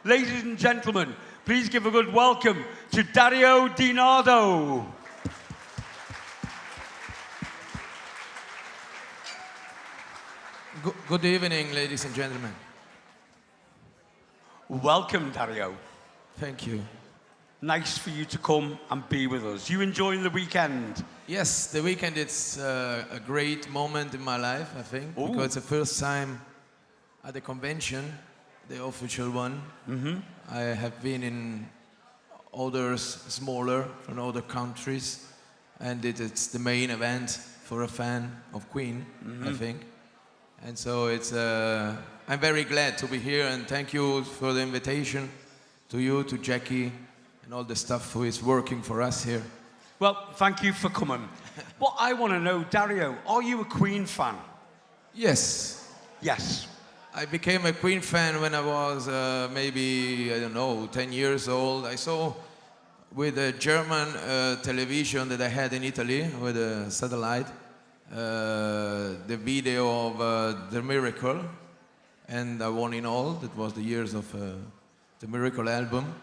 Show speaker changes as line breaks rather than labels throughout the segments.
Ladies and gentlemen, please give a good welcome to Dario Di Nardo.
Good evening, ladies and gentlemen.
Welcome, Dario.
Thank you.
Nice for you to come and be with us. You enjoying the weekend?
Yes, the weekend is a great moment in my life, I think, because it's the first time at the convention, the official one. I have been in others smaller from other countries, and it's the main event for a fan of Queen, I think. And so it's I'm very glad to be here, and thank you for the invitation, to you, to Jackie, and all the staff who is working for us here.
Well, thank you for coming. What I want to know, Dario, are you a Queen fan?
Yes.
Yes.
I became a Queen fan when I was maybe, I don't know, 10 years old. I saw with a German television that I had in Italy, with a satellite, the video of The Miracle, and I won in all. That was the years of the Miracle album.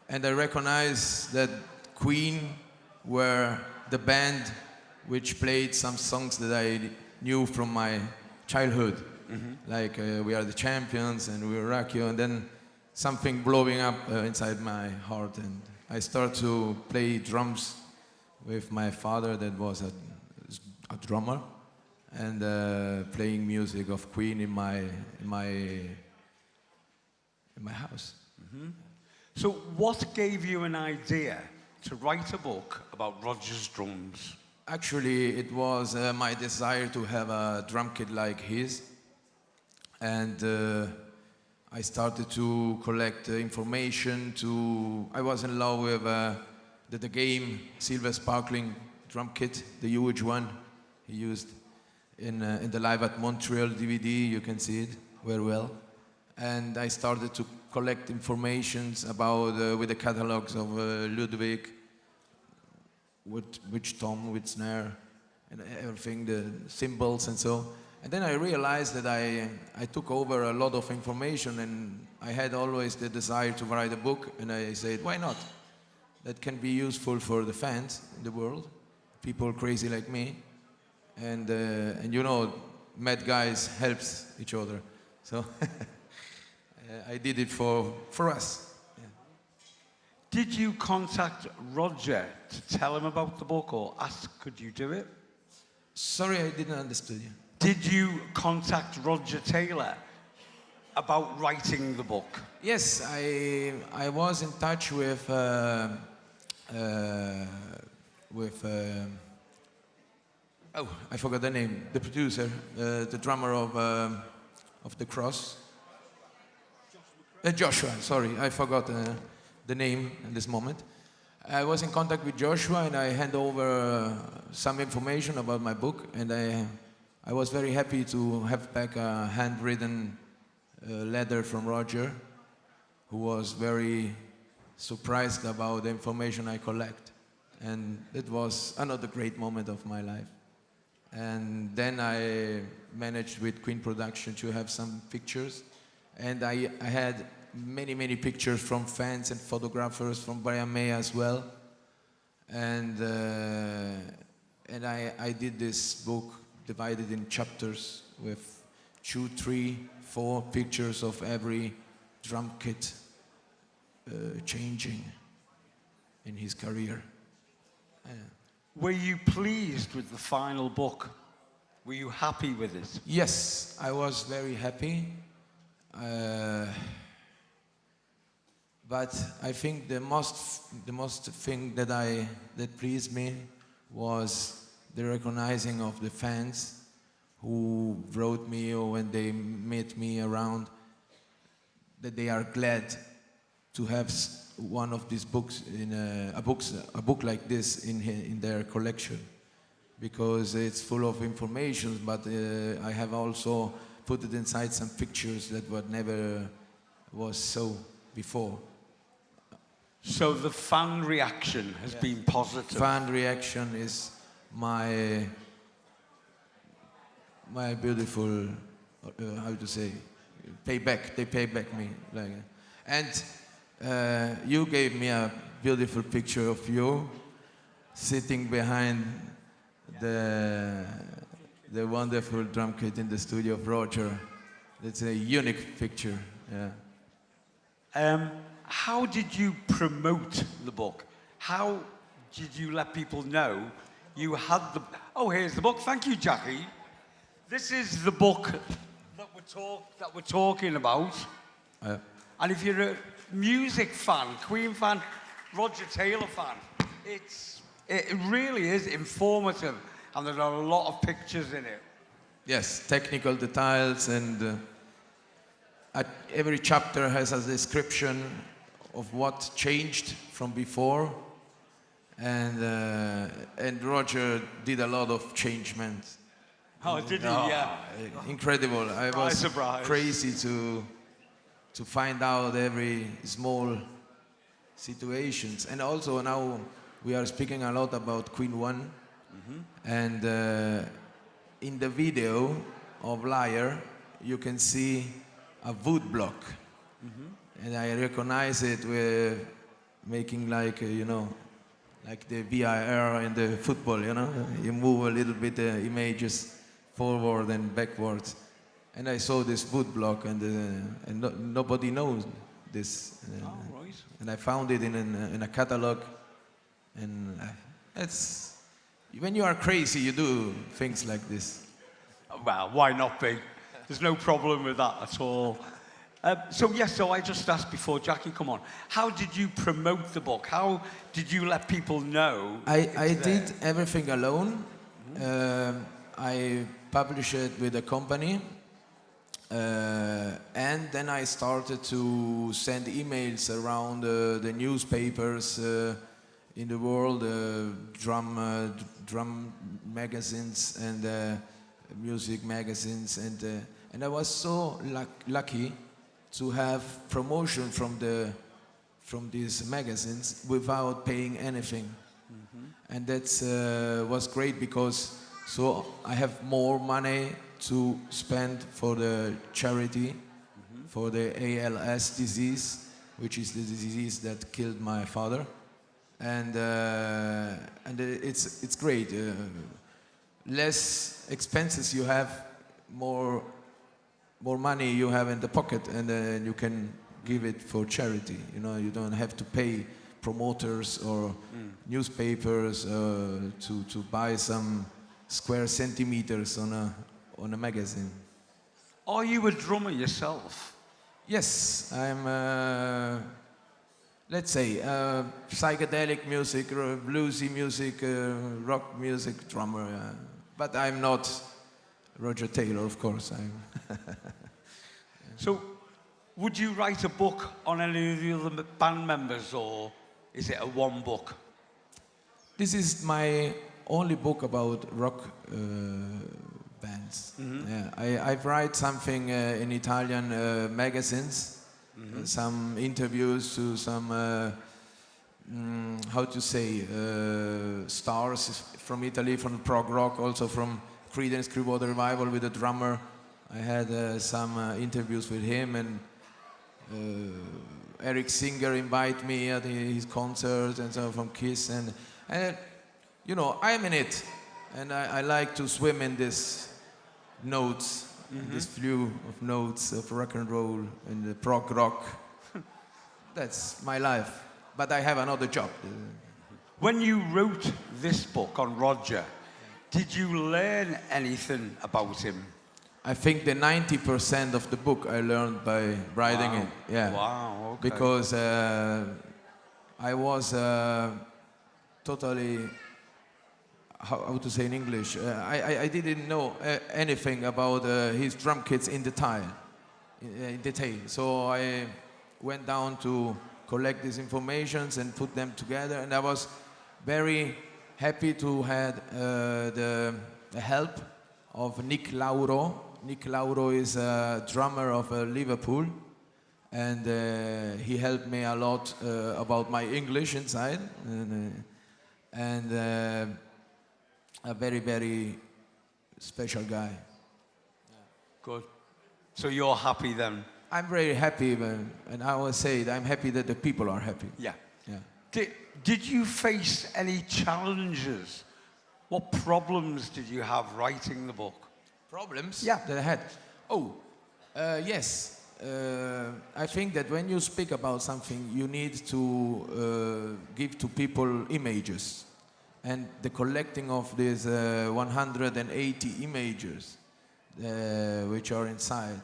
And I recognized that Queen were the band which played some songs that I knew from my childhood. Like We Are the Champions and We Will Rock You, and then something blowing up inside my heart, and I started to play drums with my father that was a drummer, and playing music of Queen in my house.
So what gave you an idea to write a book about Roger's drums?
Actually, it was my desire to have a drum kit like his. And I started to collect information. I was in love with the game Silver Sparkling drum kit, the huge one he used in the Live at Montreal DVD. You can see it very well. And I started to collect informations about with the catalogs of Ludwig, which tom, which snare, and everything, the cymbals and so. And then I realized that I took over a lot of information, and I had always the desire to write a book, and I said, why not? That can be useful for the fans in the world, people crazy like me. And you know, mad guys helps each other. So I did it for us. Yeah.
Did you contact Roger to tell him about the book, or ask, could you do it?
Sorry, I didn't understand you.
Did you contact Roger Taylor about writing the book?
Yes, I was in touch with oh, I forgot the name. The producer, the drummer of The Cross. Joshua. Sorry, I forgot the name in this moment. I was in contact with Joshua, and I hand over some information about my book, and I was very happy to have back a handwritten letter from Roger, who was very surprised about the information I collect. And it was another great moment of my life. And then I managed with Queen Production to have some pictures. And I had many pictures from fans and photographers from Brian May as well. And I did this book divided in chapters with 2, 3, 4 pictures of every drum kit changing in his career.
Were you pleased with the final book? Were you happy with it?
Yes, I was very happy. But I think the most thing that pleased me was the recognizing of the fans who wrote me, or when they met me around, that they are glad to have one of these books in a book like this in their collection, because it's full of information. But I have also put it inside some pictures that were never was so before.
So the fan reaction has been positive.
Fan reaction is my beautiful, how to say, payback. They pay back me. Like, And you gave me a beautiful picture of you sitting behind the wonderful drum kit in the studio of Roger. It's a unique picture, yeah.
How did you promote the book? How did you let people know you had the... Oh, here's the book. Thank you, Jackie. This is the book that we're talking about. And if you're a music fan, Queen fan, Roger Taylor fan, it really is informative, and there are a lot of pictures in it.
Yes, technical details, and every chapter has a description of what changed from before, and Roger did a lot of changement.
Oh, did he? Yeah.
Incredible. I was
Surprise.
crazy to find out every small situations. And also now we are speaking a lot about Queen One. And in the video of Liar, you can see a wood block. And I recognize it with making like, you know, like the VAR in the football, you know? You move a little bit the images forward and backwards. And I saw this wood block, and nobody knows this.
Oh, right.
And I found it in a catalog. And it's, when you are crazy, you do things like this.
Well, why not be? There's no problem with that at all. So I just asked before, Jackie, come on. How did you promote the book? How did you let people know?
I did everything alone. I published it with a company. And then I started to send emails around the newspapers in the world, drum magazines and music magazines, and I was so lucky to have promotion from these magazines without paying anything, and that was great because so I have more money to spend for the charity for the ALS disease, which is the disease that killed my father, and it's great. Less expenses you have, more money you have in the pocket, and then you can give it for charity. You know, you don't have to pay promoters or newspapers to buy some square centimeters on a magazine.
Are you a drummer yourself?
Yes, I'm, let's say, psychedelic music, bluesy music, rock music drummer. But I'm not Roger Taylor, of course.
So, would you write a book on any of the other band members, or is it a one book?
This is my only book about rock bands. Yeah, I've write something in Italian magazines, some interviews to some, how to say, stars from Italy, from prog rock, also from Creedence Clearwater Revival with the drummer. I had some interviews with him, and Eric Singer invited me at his concert, and so from Kiss, and you know, I'm in it, and I like to swim in this notes, this flow of notes of rock and roll and the prog rock. That's my life, but I have another job.
When you wrote this book on Roger, did you learn anything about him?
I think the 90% of the book I learned by writing it. Yeah.
Wow, okay.
Because I was totally, how to say in English, I didn't know anything about his drum kits in detail. So I went down to collect these informations and put them together, and I was very happy to have the help of Nick Lauro. Nick Lauro is a drummer of Liverpool, and he helped me a lot about my English inside, and a very, very special guy.
Good. So you're happy then
I'm very happy, and I always say that I'm happy that the people are happy.
Yeah.
Yeah.
Did you face any challenges? What problems did you have writing the book?
Problems
Yeah.
that I had? Oh, yes. I think that when you speak about something, you need to give to people images. And the collecting of these 180 images which are inside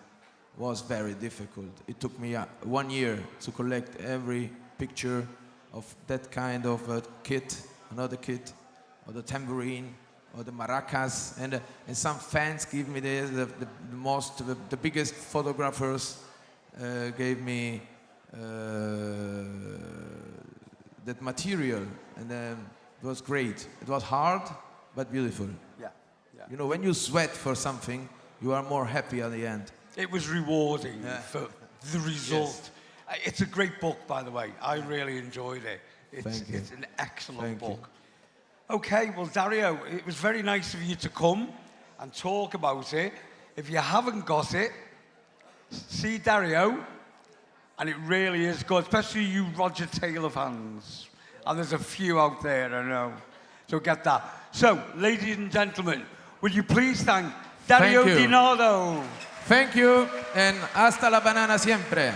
was very difficult. It took me 1 year to collect every picture of that kind of kit, another kit, or the tambourine, or the maracas, and some fans give me the biggest photographers gave me that material, and it was great. It was hard, but beautiful.
Yeah.
You know, when you sweat for something, you are more happy at the end.
It was rewarding for the result.
Yes.
It's a great book, by the way. I really enjoyed it.
Thank you.
It's an excellent
Thank you.
book. Okay, well, Dario, it was very nice of you to come and talk about it. If you haven't got it, see Dario, and it really is good, especially you Roger Taylor fans. And there's a few out there, I know. So get that. So, ladies and gentlemen, will you please thank Dario Di Nardo?
Thank you, and hasta la banana siempre.